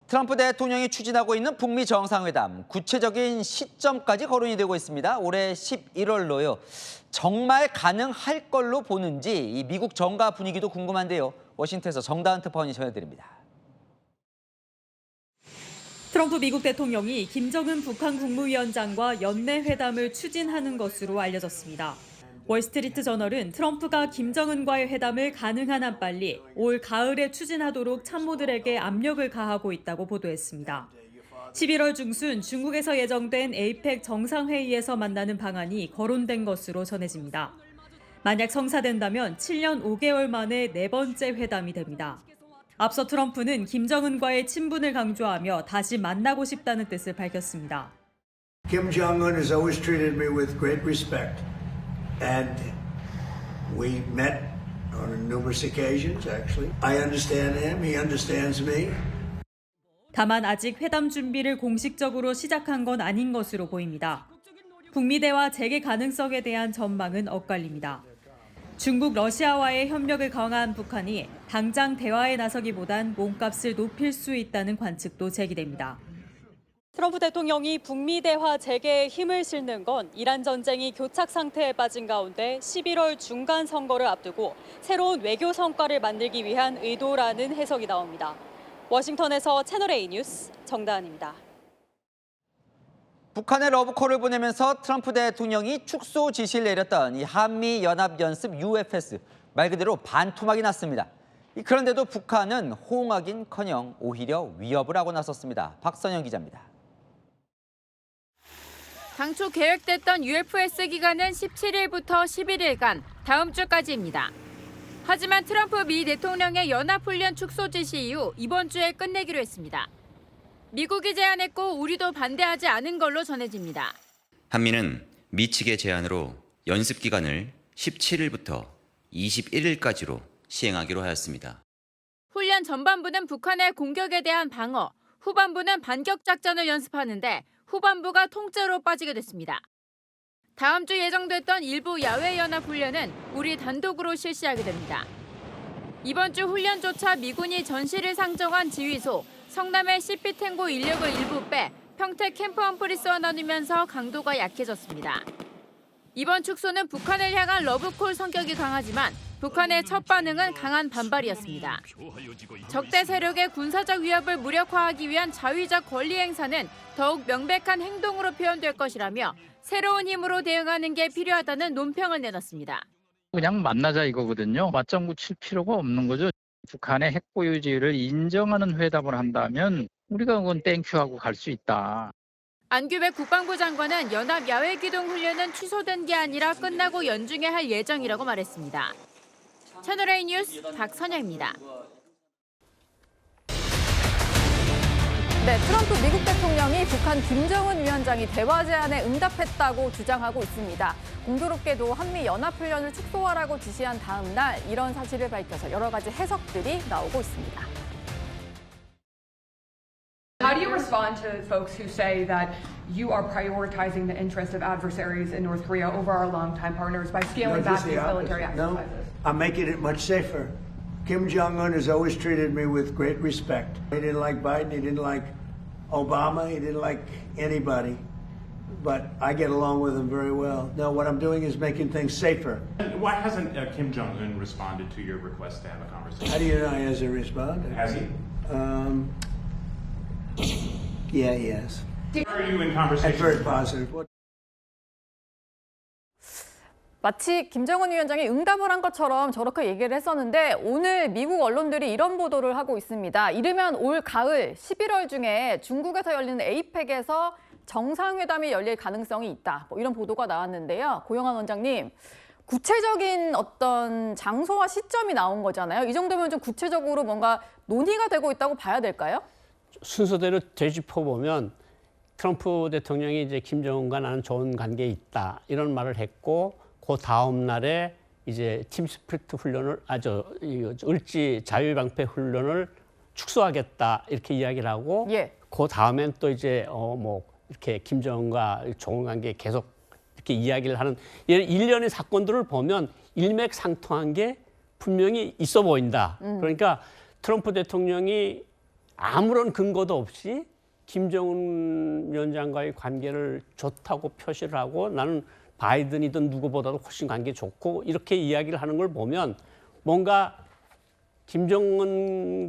트럼프 대통령이 추진하고 있는 북미 정상회담, 구체적인 시점까지 거론이 되고 있습니다. 올해 11월로요. 정말 가능할 걸로 보는지 이 미국 정가 분위기도 궁금한데요. 워싱턴에서 정다은 특파원이 전해드립니다. 트럼프 미국 대통령이 김정은 북한 국무위원장과 연내 회담을 추진하는 것으로 알려졌습니다. 월스트리트 저널은 트럼프가 김정은과의 회담을 가능한 한 빨리 올 가을에 추진하도록 참모들에게 압력을 가하고 있다고 보도했습니다. 11월 중순 중국에서 예정된 에이펙 정상회의에서 만나는 방안이 거론된 것으로 전해집니다. 만약 성사된다면 7년 5개월 만에 네 번째 회담이 됩니다. 앞서 트럼프는 김정은과의 친분을 강조하며 다시 만나고 싶다는 뜻을 밝혔습니다. Kim Jong-un has always treated me with great respect. And we met on numerous occasions, actually. I understand him, he understands me. 다만 아직 회담 준비를 공식적으로 시작한 건 아닌 것으로 보입니다. 북미 대화 재개 가능성에 대한 전망은 엇갈립니다. 중국, 러시아와의 협력을 강화한 북한이 당장 대화에 나서기보단 몸값을 높일 수 있다는 관측도 제기됩니다. 트럼프 대통령이 북미 대화 재개에 힘을 실는 건 이란 전쟁이 교착 상태에 빠진 가운데 11월 중간 선거를 앞두고 새로운 외교 성과를 만들기 위한 의도라는 해석이 나옵니다. 워싱턴에서 채널A 뉴스 정다은입니다. 북한에 러브콜을 보내면서 트럼프 대통령이 축소 지시를 내렸던 이 한미연합연습 UFS, 말 그대로 반토막이 났습니다. 그런데도 북한은 호응하긴커녕 오히려 위협을 하고 나섰습니다. 박선영 기자입니다. 당초 계획됐던 UFS 기간은 17일부터 11일간 다음 주까지입니다. 하지만 트럼프 미 대통령의 연합훈련 축소 지시 이후 이번 주에 끝내기로 했습니다. 미국이 제안했고 우리도 반대하지 않은 걸로 전해집니다. 한미는 미 측의 제안으로 연습 기간을 17일부터 21일까지로 시행하기로 하였습니다. 훈련 전반부는 북한의 공격에 대한 방어, 후반부는 반격 작전을 연습하는데 후반부가 통째로 빠지게 됐습니다. 다음 주 예정됐던 일부 야외 연합 훈련은 우리 단독으로 실시하게 됩니다. 이번 주 훈련조차 미군이 전시를 상정한 지휘소, 성남의 CP탱고 인력을 일부 빼 평택 캠프 험프리스와 나누면서 강도가 약해졌습니다. 이번 축소는 북한을 향한 러브콜 성격이 강하지만 북한의 첫 반응은 강한 반발이었습니다. 적대 세력의 군사적 위협을 무력화하기 위한 자위적 권리 행사는 더욱 명백한 행동으로 표현될 것이라며 새로운 힘으로 대응하는 게 필요하다는 논평을 내놨습니다. 그냥 만나자 이거거든요. 맞장구 칠 필요가 없는 거죠. 북한의 핵 보유지를 인정하는 회담을 한다면 우리가 그건 땡큐하고 갈 수 있다. 안규백 국방부 장관은 연합 야외 기동 훈련은 취소된 게 아니라 끝나고 연중에 할 예정이라고 말했습니다. 채널A 뉴스 박선영입니다. 네, 트럼프 미국 대통령이 북한 김정은 위원장이 대화 제안에 응답했다고 주장하고 있습니다. 공교롭게도 한미 연합훈련을 축소하라고 지시한 다음 날 이런 사실을 밝혀서 여러 가지 해석들이 나오고 있습니다. How do you respond to folks who say that you are prioritizing the interest of adversaries in North Korea over our longtime partners by scaling back these military exercises? No, I'm making it much safer. Kim Jong-un has always treated me with great respect. He didn't like Biden, he didn't like Obama, he didn't like anybody. But I get along with him very well. No, what I'm doing is making things safer. Why hasn't Kim Jong-un responded to your request to have a conversation? How do you know he hasn't responded? Has he? Yeah, he has. Are you in That's conversation? very positive. 마치 김정은 위원장이 응답을 한 것처럼 저렇게 얘기를 했었는데 오늘 미국 언론들이 이런 보도를 하고 있습니다. 이르면 올 가을 11월 중에 중국에서 열리는 에이펙에서 정상회담이 열릴 가능성이 있다. 뭐 이런 보도가 나왔는데요. 고영한 원장님, 구체적인 어떤 장소와 시점이 나온 거잖아요. 이 정도면 좀 구체적으로 뭔가 논의가 되고 있다고 봐야 될까요? 순서대로 되짚어보면 트럼프 대통령이 이제 김정은과 나는 좋은 관계에 있다 이런 말을 했고 그 다음 날에 이제 팀 스피릿 훈련을 을지 자유방패 훈련을 축소하겠다 이렇게 이야기를 하고 그 다음엔 또 이제 뭐 이렇게 김정은과 좋은 관계 계속 이렇게 이야기를 하는 일련의 사건들을 보면 일맥상통한 게 분명히 있어 보인다. 그러니까 트럼프 대통령이 아무런 근거도 없이 김정은 위원장과의 관계를 좋다고 표시를 하고 나는 바이든이든 누구보다도 훨씬 관계 좋고 이렇게 이야기를 하는 걸 보면 뭔가 김정은의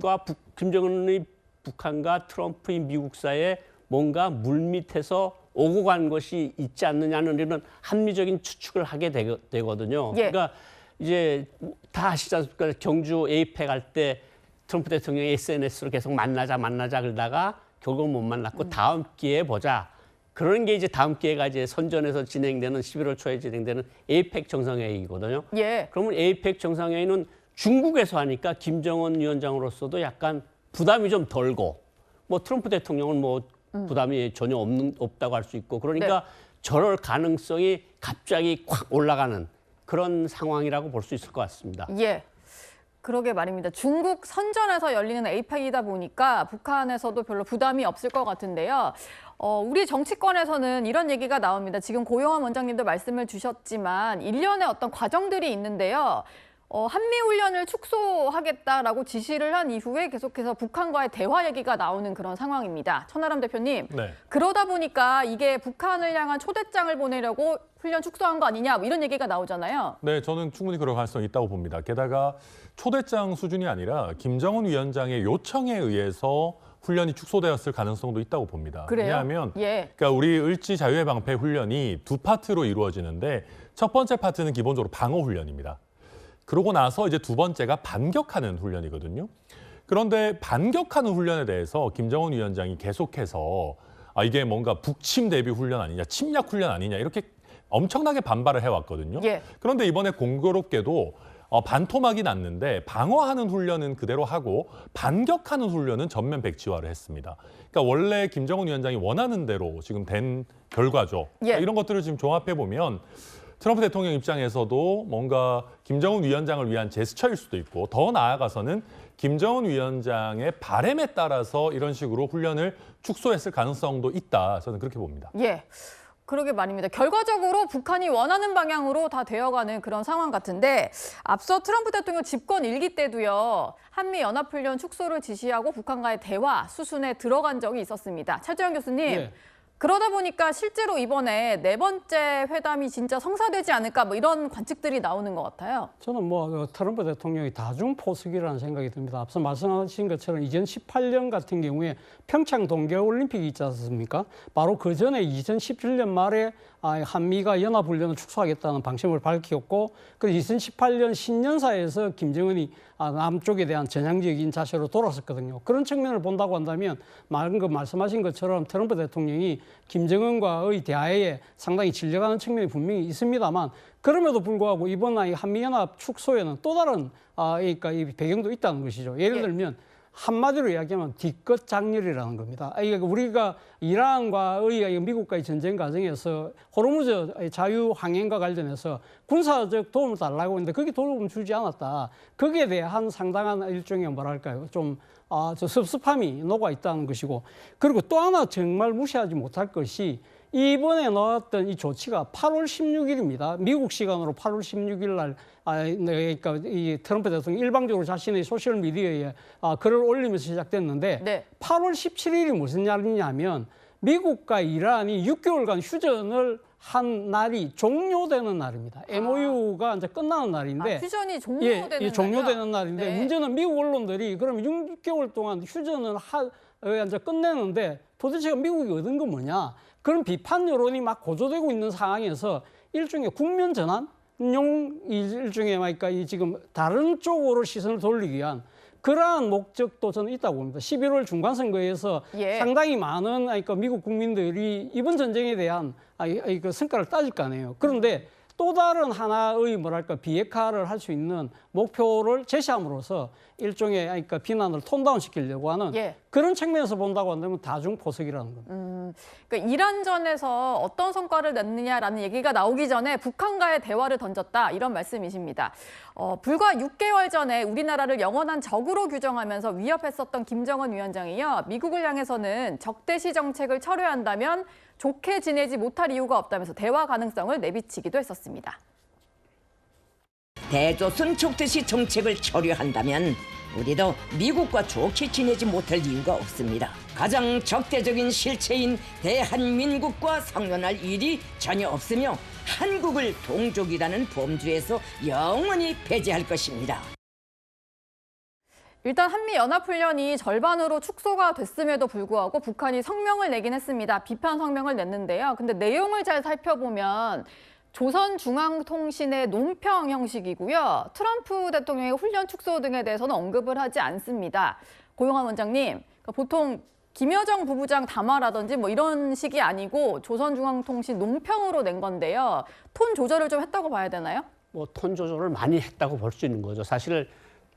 북한과 트럼프의 미국 사이에 뭔가 물밑에서 오고 간 것이 있지 않느냐는 이런 합리적인 추측을 하게 되거든요. 예. 그러니까 이제 다 아시지 않습니까? 경주 에이펙 할 때 트럼프 대통령이 SNS로 계속 만나자 그러다가 결국 못 만났고 다음 기회에 보자. 그런 게 이제 다음 기회가 이제 선전에서 진행되는 11월 초에 진행되는 에이펙 정상회의거든요. 예. 그러면 에이펙 정상회의는 중국에서 하니까 김정은 위원장으로서도 약간 부담이 좀 덜고 뭐 트럼프 대통령은 뭐 부담이 전혀 없다고 할 수 있고 그러니까 저럴 가능성이 갑자기 확 올라가는 그런 상황이라고 볼 수 있을 것 같습니다. 예. 그러게 말입니다. 중국 선전에서 열리는 에이펙이다 보니까 북한에서도 별로 부담이 없을 것 같은데요. 우리 정치권에서는 이런 얘기가 나옵니다. 지금 고용환 원장님도 말씀을 주셨지만 일련의 어떤 과정들이 있는데요. 한미훈련을 축소하겠다라고 지시를 한 이후에 계속해서 북한과의 대화 얘기가 나오는 그런 상황입니다. 천하람 대표님, 네. 그러다 보니까 이게 북한을 향한 초대장을 보내려고 훈련 축소한 거 아니냐 뭐 이런 얘기가 나오잖아요. 네, 저는 충분히 그럴 가능성이 있다고 봅니다. 게다가 초대장 수준이 아니라 김정은 위원장의 요청에 의해서 훈련이 축소되었을 가능성도 있다고 봅니다. 그래요? 왜냐하면 예. 그러니까 우리 을지 자유의 방패 훈련이 두 파트로 이루어지는데 첫 번째 파트는 기본적으로 방어 훈련입니다. 그러고 나서 이제 두 번째가 반격하는 훈련이거든요. 그런데 반격하는 훈련에 대해서 김정은 위원장이 계속해서 이게 뭔가 북침 대비 훈련 아니냐, 침략 훈련 아니냐 이렇게 엄청나게 반발을 해왔거든요. 예. 그런데 이번에 공교롭게도 반토막이 났는데 방어하는 훈련은 그대로 하고 반격하는 훈련은 전면 백지화를 했습니다. 그러니까 원래 김정은 위원장이 원하는 대로 지금 된 결과죠. 예. 그러니까 이런 것들을 지금 종합해 보면 트럼프 대통령 입장에서도 뭔가 김정은 위원장을 위한 제스처일 수도 있고 더 나아가서는 김정은 위원장의 바람에 따라서 이런 식으로 훈련을 축소했을 가능성도 있다. 저는 그렇게 봅니다. 예. 그러게 말입니다. 결과적으로 북한이 원하는 방향으로 다 되어가는 그런 상황 같은데 앞서 트럼프 대통령 집권 1기 때도요. 한미 연합훈련 축소를 지시하고 북한과의 대화 수순에 들어간 적이 있었습니다. 찰재영 교수님. 네. 그러다 보니까 실제로 이번에 네 번째 회담이 진짜 성사되지 않을까 뭐 이런 관측들이 나오는 것 같아요. 저는 뭐 트럼프 대통령이 다중 포석이라는 생각이 듭니다. 앞서 말씀하신 것처럼 2018년 같은 경우에 평창 동계올림픽이 있지 않습니까? 바로 그 전에 2017년 말에 한미가 연합훈련을 축소하겠다는 방침을 밝혔고 그 2018년 신년사에서 김정은이 남쪽에 대한 전향적인 자세로 돌아섰거든요. 그런 측면을 본다고 한다면 말씀하신 것처럼 트럼프 대통령이 김정은과의 대화에 상당히 진려가는 측면이 분명히 있습니다만 그럼에도 불구하고 이번 한미연합 축소에는 또 다른 그러니까 이 배경도 있다는 것이죠. 예를 들면 한마디로 이야기하면 뒤끝 장렬이라는 겁니다. 우리가 이란과의 미국과의 전쟁 과정에서 호르무즈 자유항행과 관련해서 군사적 도움을 달라고 했는데 거기 도움을 주지 않았다. 거기에 대한 상당한 일종의 뭐랄까요, 좀 섭섭함이 녹아 있다는 것이고 그리고 또 하나 정말 무시하지 못할 것이 이번에 나왔던 이 조치가 8월 16일입니다. 미국 시간으로 8월 16일 날 그러니까 이 트럼프 대통령이 일방적으로 자신의 소셜 미디어에 글을 올리면서 시작됐는데 네. 8월 17일이 무슨 날이냐면 미국과 이란이 6개월간 휴전을 한 날이 종료되는 날입니다. MOU가 이제 끝나는 날인데 휴전이 종료되는 예, 종료되는 날인데 네. 문제는 미국 언론들이 그럼 6개월 동안 휴전을 이제 끝내는데 도대체 미국이 얻은 건 뭐냐? 그런 비판 여론이 막 고조되고 있는 상황에서 일종의 국면 전환용 일종의 그러니까 지금 다른 쪽으로 시선을 돌리기 위한 그러한 목적도 저는 있다고 봅니다. 11월 중간선거에서 상당히 많은 그러니까 미국 국민들이 이번 전쟁에 대한 그 성과를 따질 거 아니에요. 그런데 또 다른 하나의 뭐랄까 비핵화를 할 수 있는 목표를 제시함으로써 일종의 그러니까 비난을 톤다운 시키려고 하는 그런 측면에서 본다고 한다면 다중포석이라는 겁니다. 그러니까 이란전에서 어떤 성과를 냈느냐라는 얘기가 나오기 전에 북한과의 대화를 던졌다 이런 말씀이십니다. 불과 6개월 전에 우리나라를 영원한 적으로 규정하면서 위협했었던 김정은 위원장이요. 미국을 향해서는 적대시 정책을 철회한다면 좋게 지내지 못할 이유가 없다면서 대화 가능성을 내비치기도 했었습니다. 대조선 적대시 정책을 철회한다면 우리도 미국과 좋게 지내지 못할 이유가 없습니다. 가장 적대적인 실체인 대한민국과 상관할 일이 전혀 없으며 한국을 동족이라는 범주에서 영원히 배제할 것입니다. 일단 한미연합훈련이 절반으로 축소가 됐음에도 불구하고 북한이 성명을 내긴 했습니다. 비판 성명을 냈는데요. 근데 내용을 잘 살펴보면 조선중앙통신의 논평 형식이고요. 트럼프 대통령의 훈련 축소 등에 대해서는 언급을 하지 않습니다. 고용환 원장님, 보통 김여정 부부장 담화라든지 뭐 이런 식이 아니고 조선중앙통신 논평으로 낸 건데요. 톤 조절을 좀 했다고 봐야 되나요? 뭐 톤 조절을 많이 했다고 볼 수 있는 거죠. 사실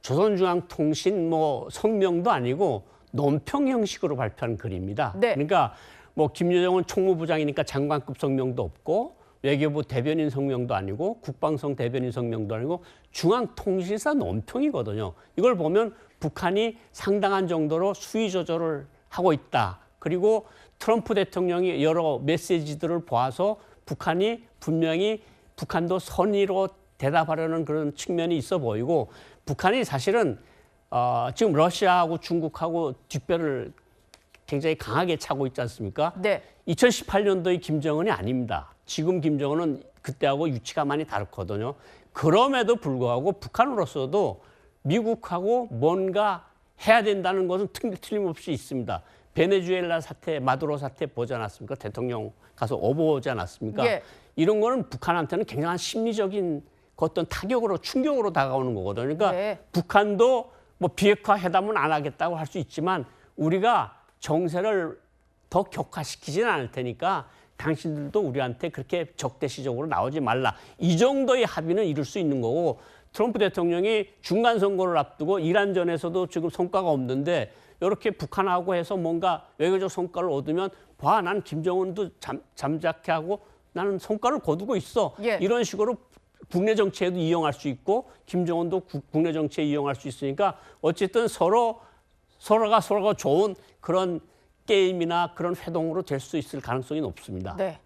조선중앙통신 뭐 성명도 아니고 논평 형식으로 발표한 글입니다. 네. 그러니까 뭐 김여정은 총무부장이니까 장관급 성명도 없고 외교부 대변인 성명도 아니고 국방성 대변인 성명도 아니고 중앙통신사 논평이거든요. 이걸 보면 북한이 상당한 정도로 수위 조절을 하고 있다. 그리고 트럼프 대통령이 여러 메시지들을 보아서 북한이 분명히 북한도 선의로 대답하려는 그런 측면이 있어 보이고 북한이 사실은 지금 러시아하고 중국하고 뒷배를 굉장히 강하게 차고 있지 않습니까? 네. 2018년도의 김정은이 아닙니다. 지금 김정은은 그때하고 위치가 많이 다르거든요. 그럼에도 불구하고 북한으로서도 미국하고 뭔가 해야 된다는 것은 틀림없이 있습니다. 베네수엘라 사태, 마두로 사태 보지 않았습니까? 대통령 가서 오보지 않았습니까? 예. 이런 거는 북한한테는 굉장한 심리적인 어떤 타격으로 충격으로 다가오는 거거든요. 그러니까 네. 북한도 뭐 비핵화 회담은 안 하겠다고 할 수 있지만 우리가 정세를 더 격화시키지는 않을 테니까 당신들도 우리한테 그렇게 적대시적으로 나오지 말라. 이 정도의 합의는 이룰 수 있는 거고 트럼프 대통령이 중간 선거를 앞두고 이란전에서도 지금 성과가 없는데 이렇게 북한하고 해서 뭔가 외교적 성과를 얻으면 봐, 난 김정은도 잠자케 하고 나는 성과를 거두고 있어. 예. 이런 식으로 국내 정치에도 이용할 수 있고 김정은도 국내 정치에 이용할 수 있으니까 어쨌든 서로가 좋은 그런 게임이나 그런 회동으로 될 수 있을 가능성이 높습니다. 네.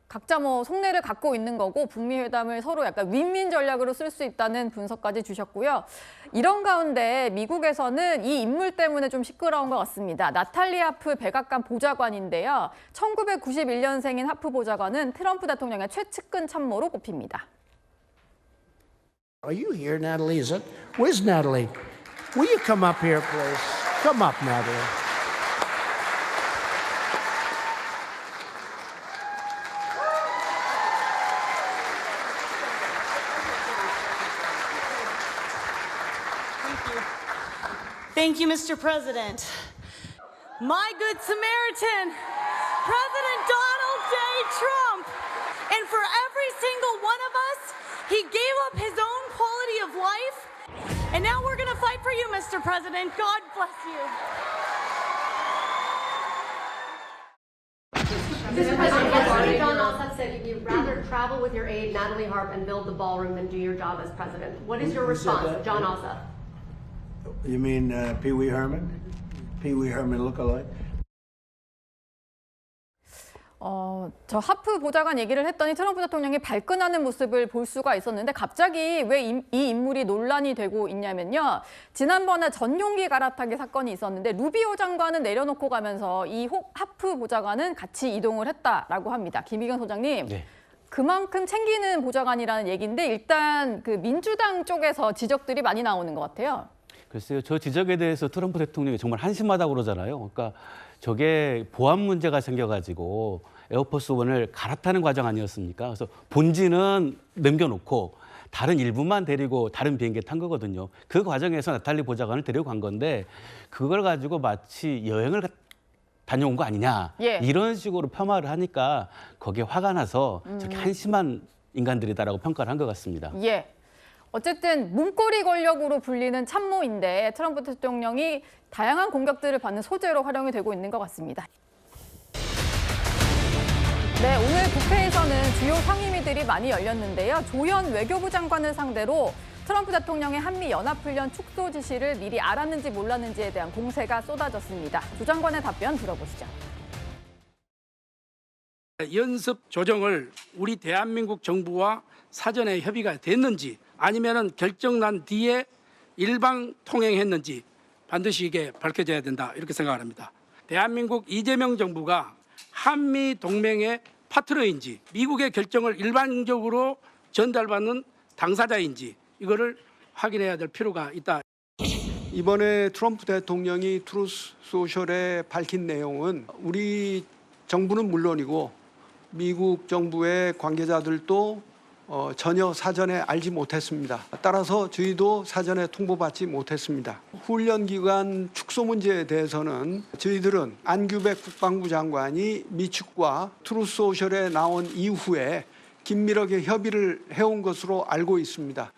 각자 뭐 속내를 갖고 있는 거고 북미 회담을 서로 약간 윈윈 전략으로 쓸 수 있다는 분석까지 주셨고요. 이런 가운데 미국에서는 이 인물 때문에 좀 시끄러운 것 같습니다. 나탈리 하프 백악관 보좌관인데요. 1991년생인 하프 보좌관은 트럼프 대통령의 최측근 참모로 꼽힙니다. Are you here, Natalie? Where's Natalie? Will you come up here, please? Come up, Natalie. Thank you, Mr. President. My good Samaritan, President Donald J. Trump. And for every single one of us, he gave up his own quality of life. And now we're going to fight for you, Mr. President. God bless you. Mr. President, John Ossoff said you'd rather travel with your aide, Natalie Harp, and build the ballroom than do your job as president. What is your response, John Ossoff? You mean Pee Wee Herman? Pee Wee Herman look-alike? 저 하프 보좌관 얘기를 했더니 트럼프 대통령이 발끈하는 모습을 볼 수가 있었는데 갑자기 왜 이 인물이 논란이 되고 있냐면요. 지난번에 전용기 갈아타기 사건이 있었는데 루비오 장관은 내려놓고 가면서 이 하프 보좌관은 같이 이동을 했다라고 합니다. 김희경 소장님. 네. 그만큼 챙기는 보좌관이라는 얘기인데 일단 그 민주당 쪽에서 지적들이 많이 나오는 것 같아요. 글쎄요. 저 지적에 대해서 트럼프 대통령이 정말 한심하다고 그러잖아요. 그러니까 저게 보안 문제가 생겨가지고 에어포스 원을 갈아타는 과정 아니었습니까? 그래서 본진은 남겨놓고 다른 일부만 데리고 다른 비행기에 탄 거거든요. 그 과정에서 나탈리 보좌관을 데리고 간 건데 그걸 가지고 마치 여행을 다녀온 거 아니냐. 예. 이런 식으로 폄하를 하니까 거기에 화가 나서 저렇게 한심한 인간들이다라고 평가를 한 것 같습니다. 예. 어쨌든 문고리 권력으로 불리는 참모인데 트럼프 대통령이 다양한 공격들을 받는 소재로 활용이 되고 있는 것 같습니다. 네, 오늘 국회에서는 주요 상임위들이 많이 열렸는데요. 조현 외교부 장관을 상대로 트럼프 대통령의 한미 연합훈련 축소 지시를 미리 알았는지 몰랐는지에 대한 공세가 쏟아졌습니다. 조 장관의 답변 들어보시죠. 연습 조정을 우리 대한민국 정부와 사전에 협의가 됐는지 아니면은 결정 난 뒤에 일방 통행했는지 반드시 이게 밝혀져야 된다 이렇게 생각합니다. 대한민국 이재명 정부가 한미 동맹의 파트너인지 미국의 결정을 일방적으로 전달받는 당사자인지 이거를 확인해야 될 필요가 있다. 이번에 트럼프 대통령이 트루스 소셜에 밝힌 내용은 우리 정부는 물론이고 미국 정부의 관계자들도 전혀 사전에 알지 못했습니다. 따라서 저희도 사전에 통보받지 못했습니다. 훈련 기간 축소 문제에 대해서는 저희들은 안규백 국방부 장관이 미 측과 트루스 소셜에 나온 이후에 긴밀하게 협의를 해온 것으로 알고 있습니다.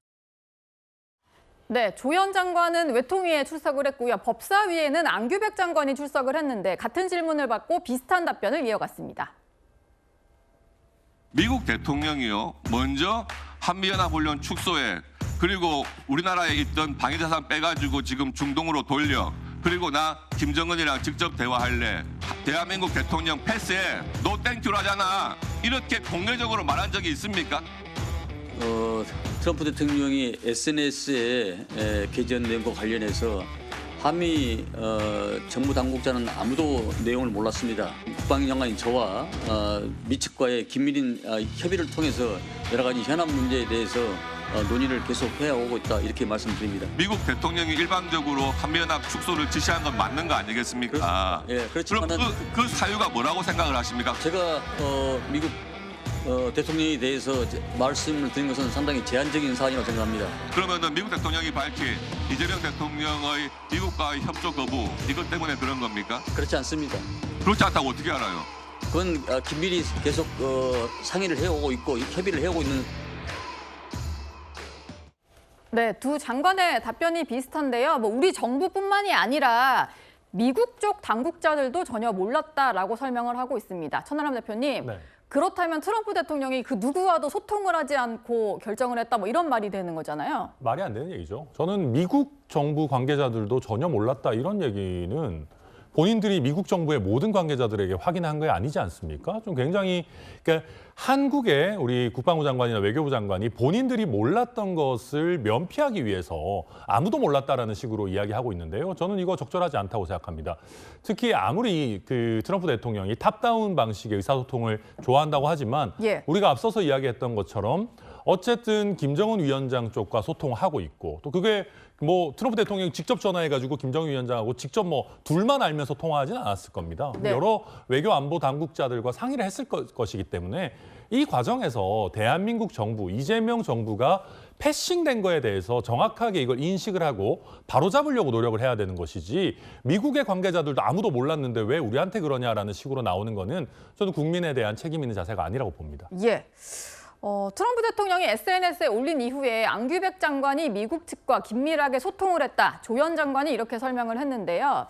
네, 조현 장관은 외통위에 출석을 했고요. 법사위에는 안규백 장관이 출석을 했는데 같은 질문을 받고 비슷한 답변을 이어갔습니다. 미국 대통령이요, 먼저 한미연합훈련 축소에, 그리고 우리나라에 있던 방위자산 빼가지고 지금 중동으로 돌려, 그리고 나 김정은이랑 직접 대화할래, 대한민국 대통령 패스해, 노 땡큐라잖아, 이렇게 공개적으로 말한 적이 있습니까? 트럼프 대통령이 SNS에 게재한 내용과 관련해서 한미 정부 당국자는 아무도 내용을 몰랐습니다. 국방장관인 저와 미 측과의 긴밀한 협의를 통해서 여러 가지 현안 문제에 대해서 논의를 계속 해오고 있다 이렇게 말씀드립니다. 미국 대통령이 일방적으로 한미연합 축소를 지시한 건 맞는 거 아니겠습니까? 그렇지만 그럼 그 사유가 뭐라고 생각을 하십니까? 제가 미국 대통령에 대해서 말씀을 드린 것은 상당히 제한적인 사안이라고 생각합니다. 그러면은 미국 대통령이 밝힌 이재명 대통령의 미국과의 협조 거부, 이것 때문에 그런 겁니까? 그렇지 않습니다. 그렇지 않다고 어떻게 알아요? 그건 긴밀히 계속 상의를 해오고 있고 협의를 해오고 있는. 네, 두 장관의 답변이 비슷한데요. 우리 정부뿐만이 아니라 미국 쪽 당국자들도 전혀 몰랐다라고 설명을 하고 있습니다. 천하람 대표님. 네. 그렇다면 트럼프 대통령이 그 누구와도 소통을 하지 않고 결정을 했다, 이런 말이 되는 거잖아요. 말이 안 되는 얘기죠. 저는 미국 정부 관계자들도 전혀 몰랐다 이런 얘기는 본인들이 미국 정부의 모든 관계자들에게 확인한 게 아니지 않습니까? 좀 굉장히 그러니까 한국의 우리 국방부 장관이나 외교부 장관이 본인들이 몰랐던 것을 면피하기 위해서 아무도 몰랐다라는 식으로 이야기하고 있는데요. 저는 이거 적절하지 않다고 생각합니다. 특히 아무리 그 트럼프 대통령이 탑다운 방식의 의사소통을 좋아한다고 하지만 우리가 앞서서 이야기했던 것처럼 어쨌든 김정은 위원장 쪽과 소통하고 있고 또 그게 뭐 트럼프 대통령이 직접 전화해가지고 김정은 위원장하고 직접 둘만 알면서 통화하지는 않았을 겁니다. 네. 여러 외교 안보 당국자들과 상의를 했을 것이기 때문에 이 과정에서 대한민국 정부, 이재명 정부가 패싱된 거에 대해서 정확하게 이걸 인식을 하고 바로잡으려고 노력을 해야 되는 것이지 미국의 관계자들도 아무도 몰랐는데 왜 우리한테 그러냐라는 식으로 나오는 거는 저는 국민에 대한 책임 있는 자세가 아니라고 봅니다. 예. 트럼프 대통령이 SNS에 올린 이후에 안규백 장관이 미국 측과 긴밀하게 소통을 했다. 조현 장관이 이렇게 설명을 했는데요.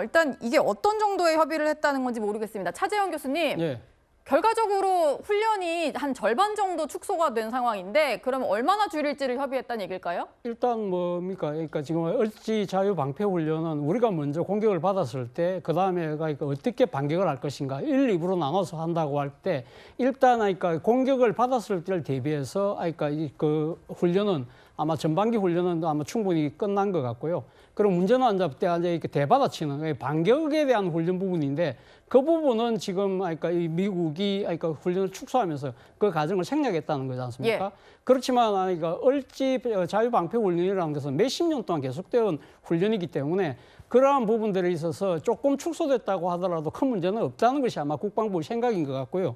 일단 이게 어떤 정도의 협의를 했다는 건지 모르겠습니다. 차재현 교수님. 예. 결과적으로 훈련이 한 절반 정도 축소가 된 상황인데 그럼 얼마나 줄일지를 협의했다는 얘기일까요? 일단 뭡니까? 그러니까 지금 을지 자유 방패 훈련은 우리가 먼저 공격을 받았을 때 그다음에 그러니까 어떻게 반격을 할 것인가 1, 2부로 나눠서 한다고 할 때 일단 그러니까 공격을 받았을 때를 대비해서 그러니까 그 훈련은 아마 전반기 훈련은 아마 충분히 끝난 것 같고요. 그럼 문제는 이제 이렇게 대받아치는 반격에 대한 훈련 부분인데 그 부분은 지금 그러니까 이 미국이 그러니까 훈련을 축소하면서 그 과정을 생략했다는 거지 않습니까? 그렇지만 그러니까 을지 자유방패 훈련이라는 것은 몇십 년 동안 계속되온 훈련이기 때문에 그러한 부분들에 있어서 조금 축소됐다고 하더라도 큰 문제는 없다는 것이 아마 국방부 생각인 것 같고요.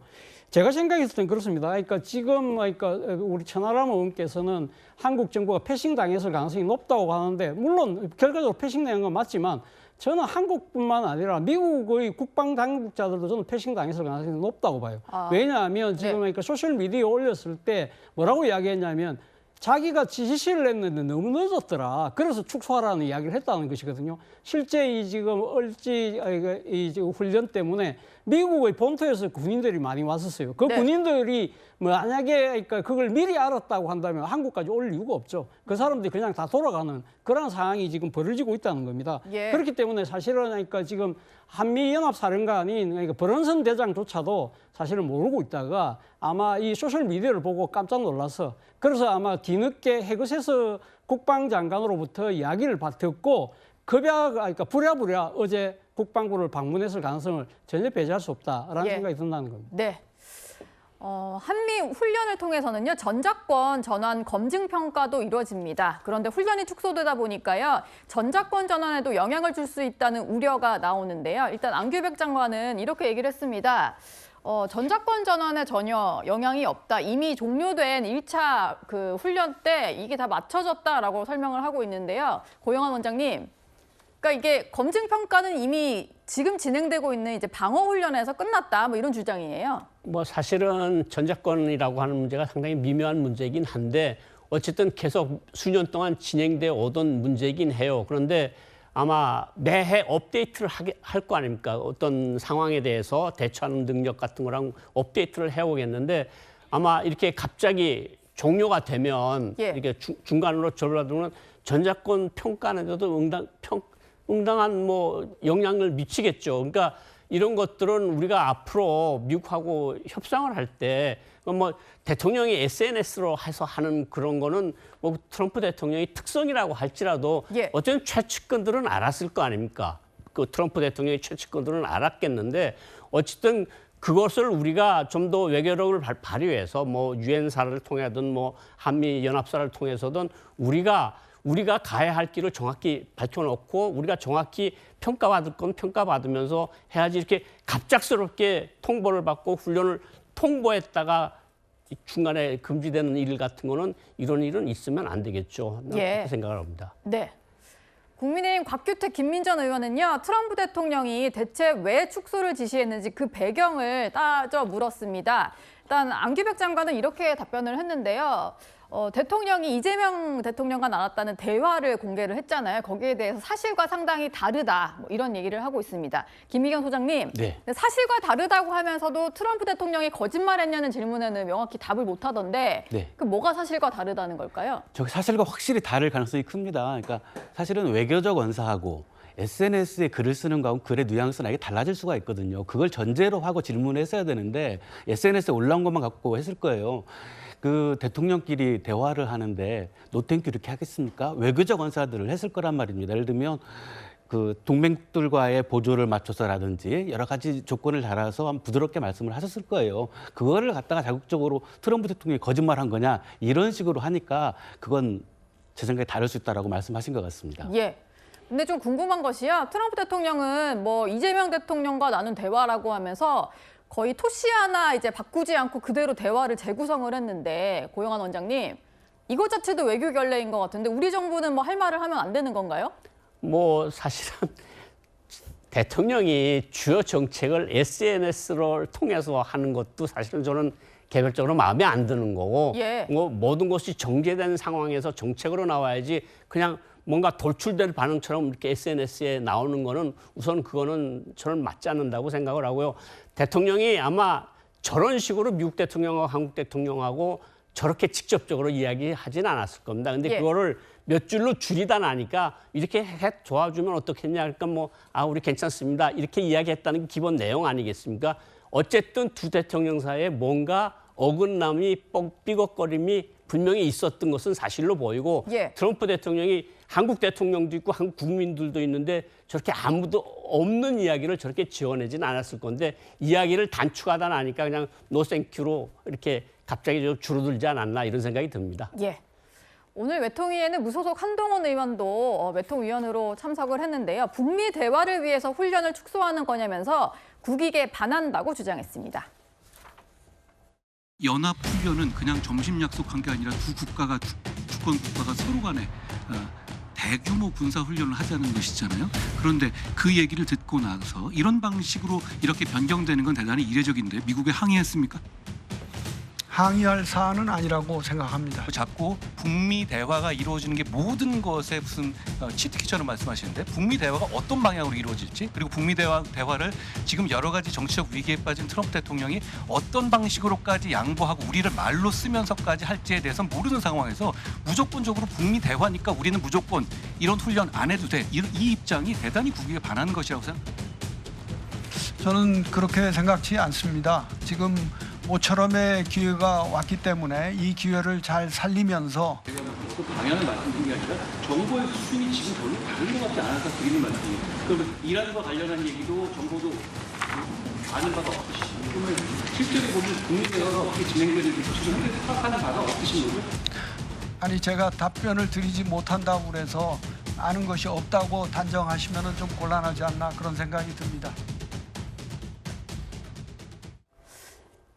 제가 생각했을 땐 그렇습니다. 그러니까 지금 그러니까 우리 천하람 의원께서는 한국 정부가 패싱당했을 가능성이 높다고 하는데 물론 결과적으로 패싱당한 건 맞지만 저는 한국뿐만 아니라 미국의 국방 당국자들도 저는 패싱당했을 가능성이 높다고 봐요. 왜냐하면 지금 그러니까 소셜미디어에 올렸을 때 뭐라고 이야기했냐면 자기가 지시를 했는데 너무 늦었더라. 그래서 축소하라는 이야기를 했다는 것이거든요. 실제 이 지금 을지 이 훈련 때문에 미국의 본토에서 군인들이 많이 왔었어요. 그 군인들이 만약에 그러니까 그걸 미리 알았다고 한다면 한국까지 올 이유가 없죠. 그 사람들이 그냥 다 돌아가는 그런 상황이 지금 벌어지고 있다는 겁니다. 그렇기 때문에 사실은 그러니까 지금 한미연합사령관인 그러니까 버런슨 대장조차도 사실은 모르고 있다가 아마 이 소셜미디어를 보고 깜짝 놀라서 그래서 아마 뒤늦게 헤그세스 국방장관으로부터 이야기를 듣고 그러니까 부랴부랴 어제 국방부를 방문했을 가능성을 전혀 배제할 수 없다라는 생각이 든다는 겁니다. 네. 한미 훈련을 통해서는요, 전자권 전환 검증 평가도 이루어집니다. 그런데 훈련이 축소되다 보니까요, 전자권 전환에도 영향을 줄 수 있다는 우려가 나오는데요. 일단 안규백 장관은 이렇게 얘기를 했습니다. 전자권 전환에 전혀 영향이 없다. 이미 종료된 1차 그 훈련 때 이게 다 맞춰졌다라고 설명을 하고 있는데요. 고영한 원장님, 그러니까 이게 검증 평가는 이미 지금 진행되고 있는 이제 방어 훈련에서 끝났다. 뭐 이런 주장이에요. 뭐 사실은 전자권이라고 하는 문제가 상당히 미묘한 문제이긴 한데 어쨌든 계속 수년 동안 진행돼 오던 문제이긴 해요. 그런데 아마 매해 업데이트를 할 거 아닙니까? 어떤 상황에 대해서 대처하는 능력 같은 거랑 업데이트를 해오겠는데 아마 이렇게 갑자기 종료가 되면 이렇게 중간으로 접어들면 전자권 평가에도 응당한 뭐 영향을 미치겠죠. 그러니까 이런 것들은 우리가 앞으로 미국하고 협상을 할 때 뭐 대통령이 SNS로 해서 하는 그런 거는 뭐 트럼프 대통령의 특성이라고 할지라도 어쨌든 최측근들은 알았을 거 아닙니까? 그 트럼프 대통령의 최측근들은 알았겠는데 어쨌든 그것을 우리가 좀 더 외교력을 발휘해서 뭐 유엔사를 통해든 뭐 한미 연합사를 통해서든 우리가 가야 할 길을 정확히 밝혀놓고 우리가 정확히 평가받을 건 평가받으면서 해야지 이렇게 갑작스럽게 통보를 받고 훈련을 통보했다가 중간에 금지되는 일 같은 거는 이런 일은 있으면 안 되겠죠. 그렇게 생각을 합니다. 네. 국민의힘 곽규택 김민전 의원은요, 트럼프 대통령이 대체 왜 축소를 지시했는지 그 배경을 따져 물었습니다. 일단 안규백 장관은 이렇게 답변을 했는데요. 대통령이 이재명 대통령과 나눴다는 대화를 공개를 했잖아요. 거기에 대해서 사실과 상당히 다르다. 뭐 이런 얘기를 하고 있습니다. 김미경 소장님, 사실과 다르다고 하면서도 트럼프 대통령이 거짓말했냐는 질문에는 명확히 답을 못하던데 그 뭐가 사실과 다르다는 걸까요? 저기 사실과 확실히 다를 가능성이 큽니다. 그러니까 사실은 외교적 언사하고 SNS에 글을 쓰는 거하고 글의 뉘앙스는 아예 달라질 수가 있거든요. 그걸 전제로 하고 질문을 했어야 되는데 SNS에 올라온 것만 갖고 했을 거예요. 그 대통령끼리 대화를 하는데 노땡큐 이렇게 하겠습니까? 외교적 언사들을 했을 거란 말입니다. 예를 들면 그 동맹들과의 보조를 맞춰서라든지 여러 가지 조건을 달아서 부드럽게 말씀을 하셨을 거예요. 그거를 갖다가 자극적으로 트럼프 대통령이 거짓말한 거냐 이런 식으로 하니까 그건 제 생각에 다를 수 있다라고 말씀하신 것 같습니다. 예. 근데 좀 궁금한 것이요. 트럼프 대통령은 뭐 이재명 대통령과 나눈 대화라고 하면서 거의 토시 하나 이제 바꾸지 않고 그대로 대화를 재구성을 했는데 고영한 원장님, 이것 자체도 외교 결례인 것 같은데 우리 정부는 뭐 할 말을 하면 안 되는 건가요? 뭐 사실은 대통령이 주요 정책을 SNS를 통해서 하는 것도 사실은 저는 개별적으로 마음에 안 드는 거고 뭐 모든 것이 정제된 상황에서 정책으로 나와야지 그냥 뭔가 돌출된 반응처럼 이렇게 SNS에 나오는 거는 우선 그거는 저는 맞지 않는다고 생각을 하고요. 대통령이 아마 저런 식으로 미국 대통령하고 한국 대통령하고 저렇게 직접적으로 이야기하진 않았을 겁니다. 근데 그거를 몇 줄로 줄이다 나니까 이렇게 해 도와주면 어떻겠냐. 그러니까 뭐 우리 괜찮습니다. 이렇게 이야기했다는 게 기본 내용 아니겠습니까? 어쨌든 두 대통령 사이에 뭔가 어긋남이 삐걱거림이 분명히 있었던 것은 사실로 보이고 트럼프 대통령이 한국 대통령도 있고 한국 국민들도 있는데 저렇게 아무도 없는 이야기를 저렇게 지어내지는 않았을 건데 이야기를 단축하다 나니까 그냥 노생큐로 이렇게 갑자기 좀 줄어들지 않았나 이런 생각이 듭니다. 오늘 외통위에는 무소속 한동훈 의원도 외통위원으로 참석을 했는데요. 북미 대화를 위해서 훈련을 축소하는 거냐면서 국익에 반한다고 주장했습니다. 연합훈련은 그냥 점심 약속한 게 아니라 두 국가가 주권 국가가 서로 간에 대규모 군사훈련을 하자는 것이잖아요. 그런데 그 얘기를 듣고 나서 이런 방식으로 이렇게 변경되는 건 대단히 이례적인데 미국에 항의했습니까? 항의할 사안은 아니라고 생각합니다. 자꾸 북미 대화가 이루어지는 게 모든 것에 무슨 치트키처럼 말씀하시는데 북미 대화가 어떤 방향으로 이루어질지 그리고 북미 대화를 지금 여러 가지 정치적 위기에 빠진 트럼프 대통령이 어떤 방식으로까지 양보하고 우리를 말로 쓰면서까지 할지에 대해서는 모르는 상황에서 무조건적으로 북미 대화니까 우리는 무조건 이런 훈련 안 해도 돼. 이 입장이 대단히 국익에 반하는 것이라고 생각합니다. 저는 그렇게 생각지 않습니다. 지금 모처럼의 기회가 왔기 때문에 이 기회를 잘 살리면서 방향을 말씀드린 게 아니라 정보의 수준이 지금 별로 다른 것 같지 않아서 드리는 말씀이에요. 그럼 이란과 관련한 얘기도 정보도 아는 바가 없으시고 그러면 실제로 보면 국민대화가 어떻게 진행되는지 지금 현재 파악하는 바가 없으신 거죠? 아니 제가 답변을 드리지 못한다고 그래서 아는 것이 없다고 단정하시면 좀 곤란하지 않나 그런 생각이 듭니다.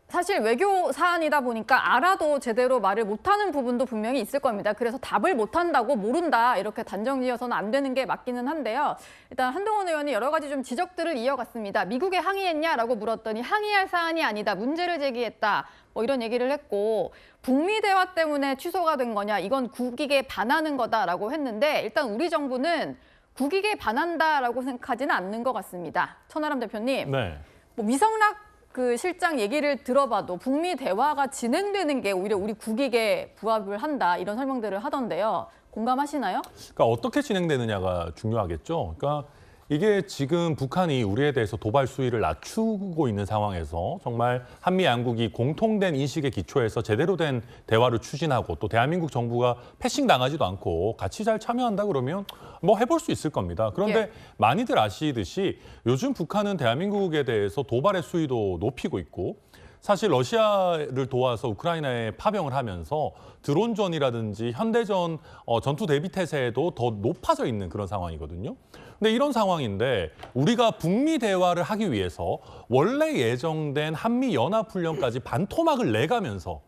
사실 외교 사안이다 보니까 알아도 제대로 말을 못하는 부분도 분명히 있을 겁니다. 그래서 답을 못한다고 모른다 이렇게 단정지어서는 안 되는 게 맞기는 한데요. 일단 한동훈 의원이 여러 가지 좀 지적들을 이어갔습니다. 미국에 항의했냐라고 물었더니 항의할 사안이 아니다. 문제를 제기했다. 뭐 이런 얘기를 했고 북미 대화 때문에 취소가 된 거냐. 이건 국익에 반하는 거다라고 했는데 일단 우리 정부는 국익에 반한다라고 생각하지는 않는 것 같습니다. 천하람 대표님. 네. 뭐 위성락 그 실장 얘기를 들어봐도 북미 대화가 진행되는 게 오히려 우리 국익에 부합을 한다 이런 설명들을 하던데요. 공감하시나요? 그러니까 어떻게 진행되느냐가 중요하겠죠. 그러니까 이게 지금 북한이 우리에 대해서 도발 수위를 낮추고 있는 상황에서 정말 한미 양국이 공통된 인식에 기초해서 제대로 된 대화를 추진하고 또 대한민국 정부가 패싱 당하지도 않고 같이 잘 참여한다 그러면 뭐 해볼 수 있을 겁니다. 그런데 많이들 아시듯이 요즘 북한은 대한민국에 대해서 도발의 수위도 높이고 있고 사실 러시아를 도와서 우크라이나에 파병을 하면서 드론전이라든지 현대전 전투 대비 태세도 더 높아져 있는 그런 상황이거든요. 근데 이런 상황인데 우리가 북미 대화를 하기 위해서 원래 예정된 한미 연합 훈련까지 반토막을 내가면서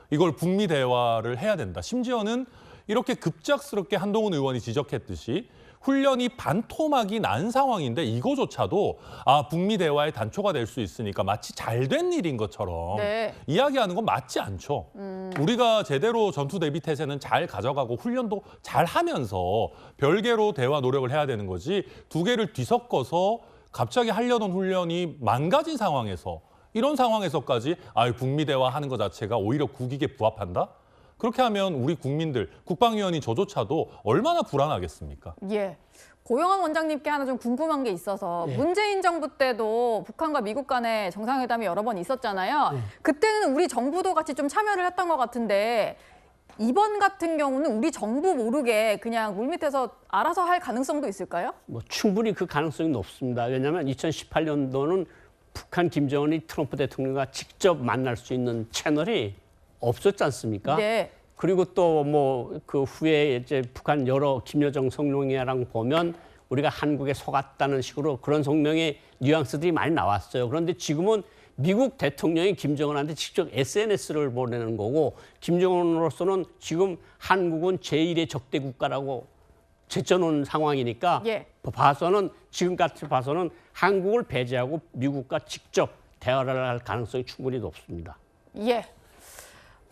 이걸 북미 대화를 해야 된다. 심지어는 이렇게 급작스럽게 한동훈 의원이 지적했듯이 훈련이 반토막이 난 상황인데 이거조차도 북미 대화의 단초가 될 수 있으니까 마치 잘된 일인 것처럼 이야기하는 건 맞지 않죠. 우리가 제대로 전투 대비 태세는 잘 가져가고 훈련도 잘 하면서 별개로 대화 노력을 해야 되는 거지 두 개를 뒤섞어서 갑자기 하려던 훈련이 망가진 상황에서 이런 상황에서까지 북미 대화하는 것 자체가 오히려 국익에 부합한다? 그렇게 하면 우리 국민들, 국방위원이 저조차도 얼마나 불안하겠습니까? 예. 고영환 원장님께 하나 좀 궁금한 게 있어서 문재인 정부 때도 북한과 미국 간에 정상회담이 여러 번 있었잖아요. 그때는 우리 정부도 같이 좀 참여를 했던 것 같은데 이번 같은 경우는 우리 정부 모르게 그냥 물밑에서 알아서 할 가능성도 있을까요? 뭐 충분히 그 가능성이 높습니다. 왜냐하면 2018년도는 북한 김정은이 트럼프 대통령과 직접 만날 수 있는 채널이 없었지 않습니까? 네. 그리고 또 뭐 그 후에 이제 북한 여러 김여정 성명이랑 보면 우리가 한국에 속았다는 식으로 그런 성명의 뉘앙스들이 많이 나왔어요. 그런데 지금은 미국 대통령이 김정은한테 직접 SNS를 보내는 거고 김정은으로서는 지금 한국은 제1의 적대 국가라고 제쳐놓은 상황이니까 지금까지 봐서는 한국을 배제하고 미국과 직접 대화를 할 가능성이 충분히 높습니다. 예.